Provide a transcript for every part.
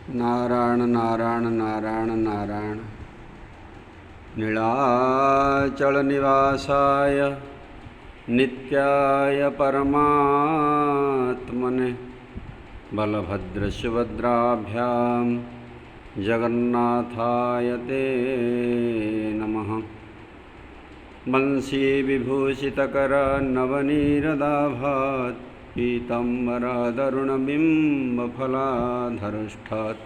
नारायण नारायण नारायण नारायण। नीलाचल निवासाय नित्याय परमात्मने बलभद्र सुभद्राभ्यां जगन्नाथाय ते नमः। वंशी विभूषितकर नवनीरदाभात् पीताम्बरदरुणबिम्बफलाधरुष्ठात्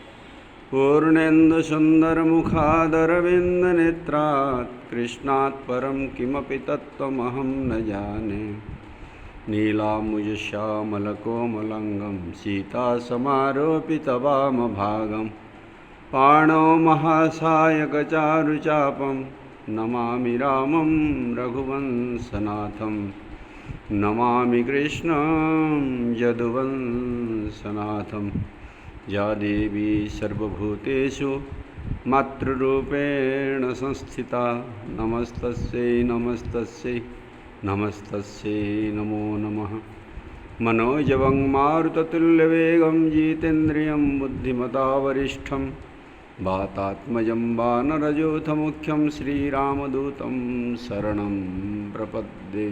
पूर्णेन्दुसुन्दरमुखादरविन्दनेत्रात् कृष्णात् परं किमपि तत्त्वमहं न जाने। नीलाम्बुजश्यामलकोमलाङ्गं सीतासमारोपितवामभागं पाणौ महासायकचारुचापं नमामि रामं रघुवंशनाथं। नमामि कृष्णं यदुवंशनाथं। या देवी सर्वभूतेषु मातृरूपेण संस्थिता नमस्तस्यै नमस्तस्यै नमस्तस्यै नमो नमः। मनोजवं मारुततुल्यवेगं जितेन्द्रियं बुद्धिमता वरिष्ठं वातात्मजं वानरयूथमुख्यं श्रीरामदूतं शरणं प्रपद्ये।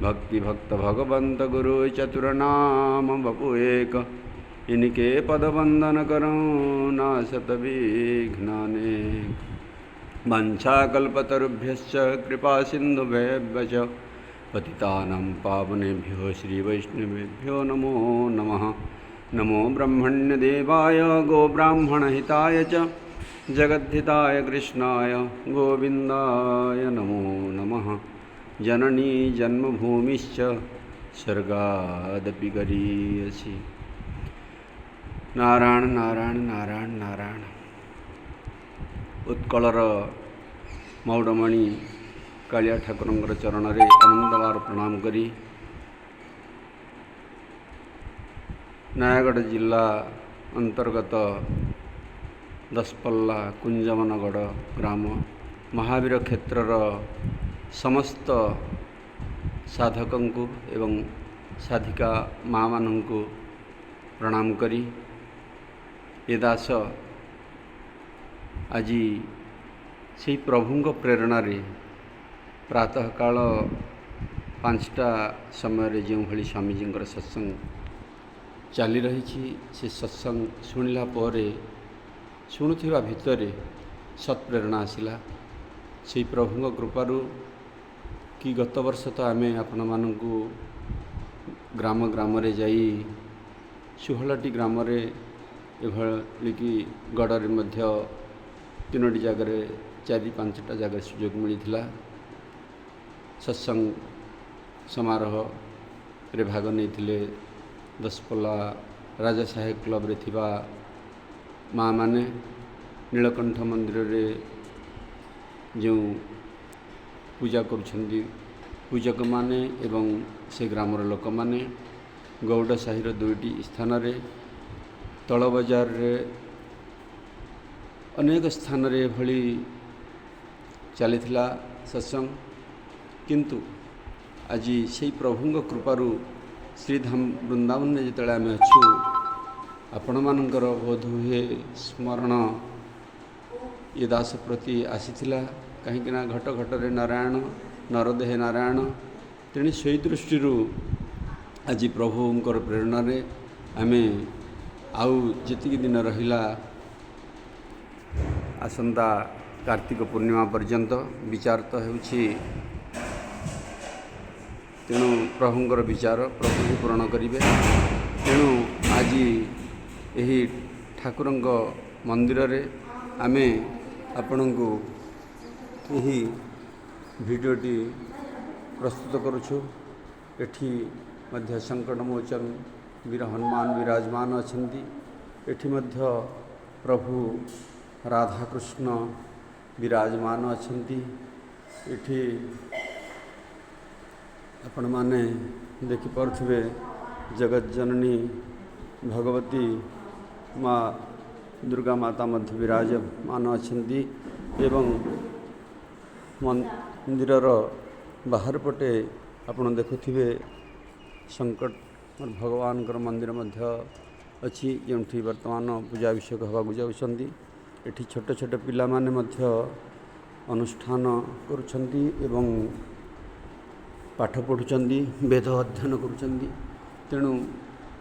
भक्तिभक्त भगवंत गुरु चतुरनाम बपु एक इनके पदवंदन करो नाशत विघ्नानेक। वंशाकल्पतरुभ्यश्च कृपा सिन्धुभ्यश्च पतितानां पावनेभ्यो श्रीवैष्णवेभ्यो नमो नमः। नमो ब्रह्मण्यदेवाय गोब्राह्मणहिताय च जगद्धिताय कृष्णाय गोविन्दाय नमो नमः। जननी जन्मभूमिश्च स्वर्गादपि गरीयसी। नारायण नारायण नारायण नारायण। उत्कलर मौडमणि कालिया ठाकुरंकर चरण रे आनंदवार प्रणाम करी नयागढ़ जिला अंतर्गत दसपल्ला कुंजमनगढ़ ग्राम महावीर क्षेत्रर समस्त साधकों एवं साधिका माँ मानू प्रणाम करी ए दास आज से प्रभु प्रेरणा रे प्रातः काल 5टा समय जो भली स्वामीजी सत्संग चली रही से सत्संग शुणिला शुणुवा भितर सत्प्रेरणा आसला से प्रभु कृपारू कि गत वर्ष तो आम आपण मानू ग्राम ग्राम रे जाई 16टी ग्राम रे एभलिकी गड़े मध्य 3टी जगार 4-5टा जगह सुजोग मिलता सत्संग समारोह रे भाग नहीं दसपल्ला राजा साहेब क्लब रे थिबा माँ माने नीलकंठ मंदिर रे जो पूजा करुछंदी पूजक माने एवं से ग्रामर लोक माने गौड़ साहिर 2टी स्थान रे तल बजार रे अनेक स्थान रे भली चलीथिला सत्संग किंतु आज से प्रभु कृपारू श्रीधाम वृंदावन में जिते आम अच्छु आपण मानकर बोध हुए स्मरण ये दास प्रति आसीथिला कहीं घट घटरे नारायण नरदेहे नारायण तेणु से दृष्टि आज प्रभुंकर प्रेरणा रे आमे आउ जी दिन रहिला आसंता कार्तिक पूर्णिमा पर्यंत विचार तो होछि तेणु प्रभुंकर विचार प्रभु ही पूरण करिवे। तेणु आज यही ठाकुरंक मंदिर रे आमे आपणको यही भिडियोटी प्रस्तुत करुछु। एठी मध्य संकट मोचन वीर हनुमान विराजमान अछंती। एठी मध्य प्रभु राधाकृष्ण विराजमान अछंती। एठी आपण माने देखि पारुथिबे जगत जननी भगवती माँ दुर्गा माता मध्य विराजमान अछंती एवं मंदिरर बाहर पटे आपण देखुथिबे संकट भगवान मंदिर मध्य अच्छी जोठी वर्तमान पूजाभिषेक होगा जाउछंती एठी छोट छोट पिला माने मध्य अनुष्ठान करुछंती एवं पाठ पढ़ुचंती वेद अध्ययन करुछंती। तेणु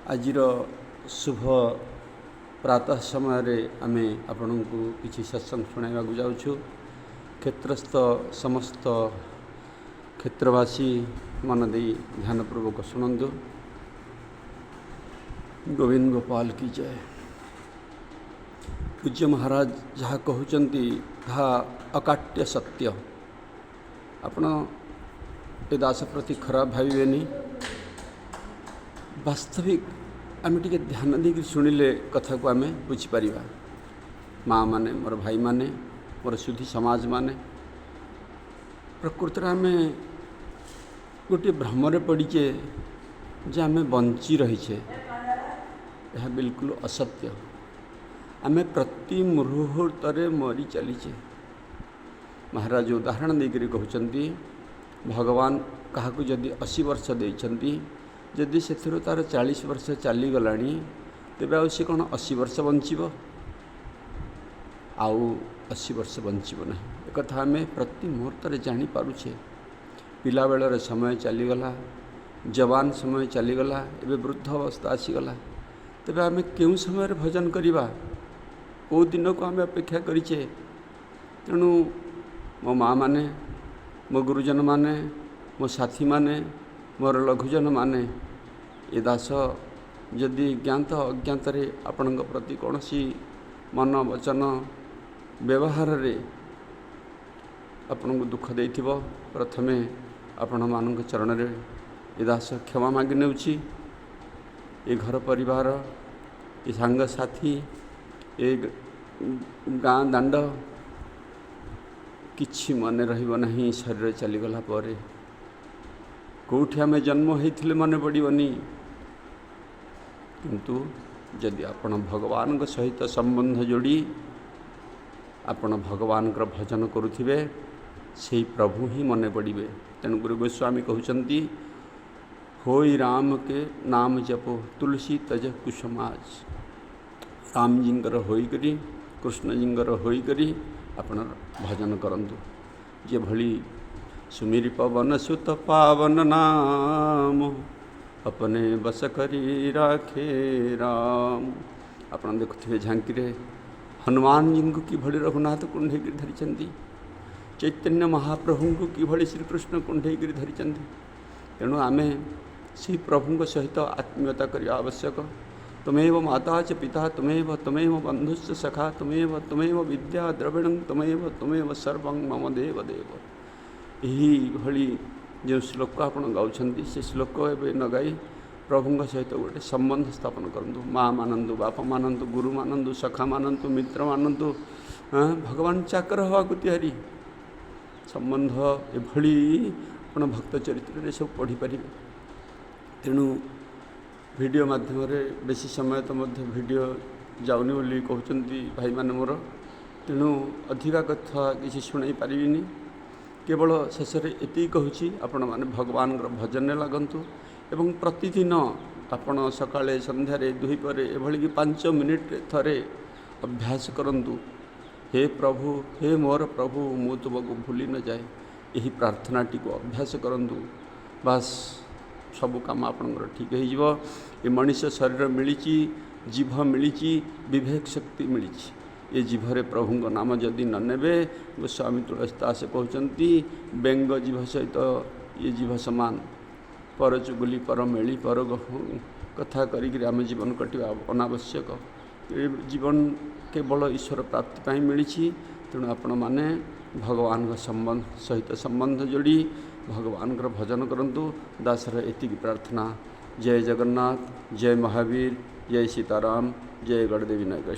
आजिर शुभ प्रातः समय आमे आपनकु किछि सत्संग शुणाइबा जाउछु। क्षेत्रस्थ समस्त क्षेत्रवासी मन दे ध्यानपूर्वक शुणु। गोविंद गोपाल की जय। पूज्य महाराज जहाँ कहते ताहा अकाट्य सत्य। आपण ए दास प्रति खराब भावेनि। वास्तविक आम टे ध्यान देकर शुणिले कथा को आम बुझीपर। माँ माने मोर भाई माने मोर सुधी समाज माने प्रकृत आम गोटे भ्रमरे पड़ीचे जे आम बंची रहीचे। यह बिल्कुल असत्य। आम प्रति मुहूर्त मरी चलीचे। महाराज उदाहरण देकर कहते भगवान क्या जदि 80 वर्ष देइछंती जदि से तार 40 वर्ष चलीगला तेबे आ सी कौन 80 वर्ष बंचब आउ 80 वर्ष बंचब ना। एक कथा आम प्रति मुहूर्त जानीपारुछे। पिला बेलर समय चलीगला, जवान समय चलीगला, एवं वृद्ध अवस्था आसीगला। तेबे आम क्यों समय भजन करवा कौ दिन को आम अपेक्षा करिचे। तेणु मो माँ माने मो गुरुजन माने मो साथी माने मोर लघुजन माने ए दास जदि ज्ञात अज्ञात आपण प्रति कौन सी मन वचन व्यवहार रे आपण को दुख देथिबो प्रथमे आपण मान चरण रे ए दास क्षमा मागी नेउछि। ए घर परिवार ए सांग साथी ए गाँ दांड किछि मन रहिबो नहीं। शरीर चलीगला परे कौटी आम जन्म होइथिले मन पड़ोनी। किंतु जदि आपण भगवान सहित संबंध जोड़ी आपण भगवान भजन करुथिबे से प्रभु ही मन पड़े। तेणु गुरु गोस्वामी कहउचंती होई राम के नाम जपो तुलसी तज कुसुमाज। राम जींकर होई करी कृष्ण जींकर होई करी आपण भजन करंतु। जे भली सुमिरि पवन सुत पावन नाम अपने बस करी राखे राम। आपण देखुथिबे झांकी रे हनुमान जी को किभली रघुनाथ कुंडेगिरी धरिचंती। चैतन्य महाप्रभु को किभली श्रीकृष्ण कुंडेगिरी धरिचंती। तेणु आमे से प्रभु सहित आत्मीयता करवा आवश्यक। तमेव माता च पिता तमेव बंधुश्च सखा तमेव विद्या द्रविणं तमेव सर्वं मम देव देव। यही भली जो श्लोक आपण गाउछंती से श्लोक एवं न गाई प्रभु सहित गोटे संबंध स्थापन करूँ। माँ मानतु बापा मानतु गुरु मानतु सखा मानतु मित्र मानतु भगवान चाकर हवा को तैयारी संबंध एभली आपण भक्त चरित्र सब पढ़ी पारे। तेणु वीडियो माध्यम बेसी समय तो मध्य वीडियो जाऊनी बोली कहते भाई माने मोर। तेणु अधिका कथा किसी शुणाई पारिनी। केवल शेष एति कहूँ आपण माने भगवान भजन लगंतु एवं प्रतिदिन आपण सकाळे संध्यारे दुईपरे एभली कि 5 मिनिट थरे अभ्यास करंतु। हे प्रभु हे मोर प्रभु मु तुमको भूली न जाए। यही प्रार्थनाटी को अभ्यास करंतु बास सबु काम आपणकर ठीक हो। ये मनीष शरीर मिली जीभ मिली विवेक शक्ति मिली। ये जीभरे प्रभु नाम जदि न नेबे गोस्वामी तुलसीदास कहते बेंग जीभ सहित ये जीभ समान पर चुगली पर मेली पर कथा करी आम जीवन कटिवा अनावश्यक। ये जीवन केवल ईश्वर प्राप्ति मिली। तेणु आपण माने भगवान संबंध सहित संबंध जोड़ी भगवान भजन करंतु। दासर एतिकी प्रार्थना। जय जगन्नाथ, जय महावीर, जय सीताराम, जय गणदेवी नायक।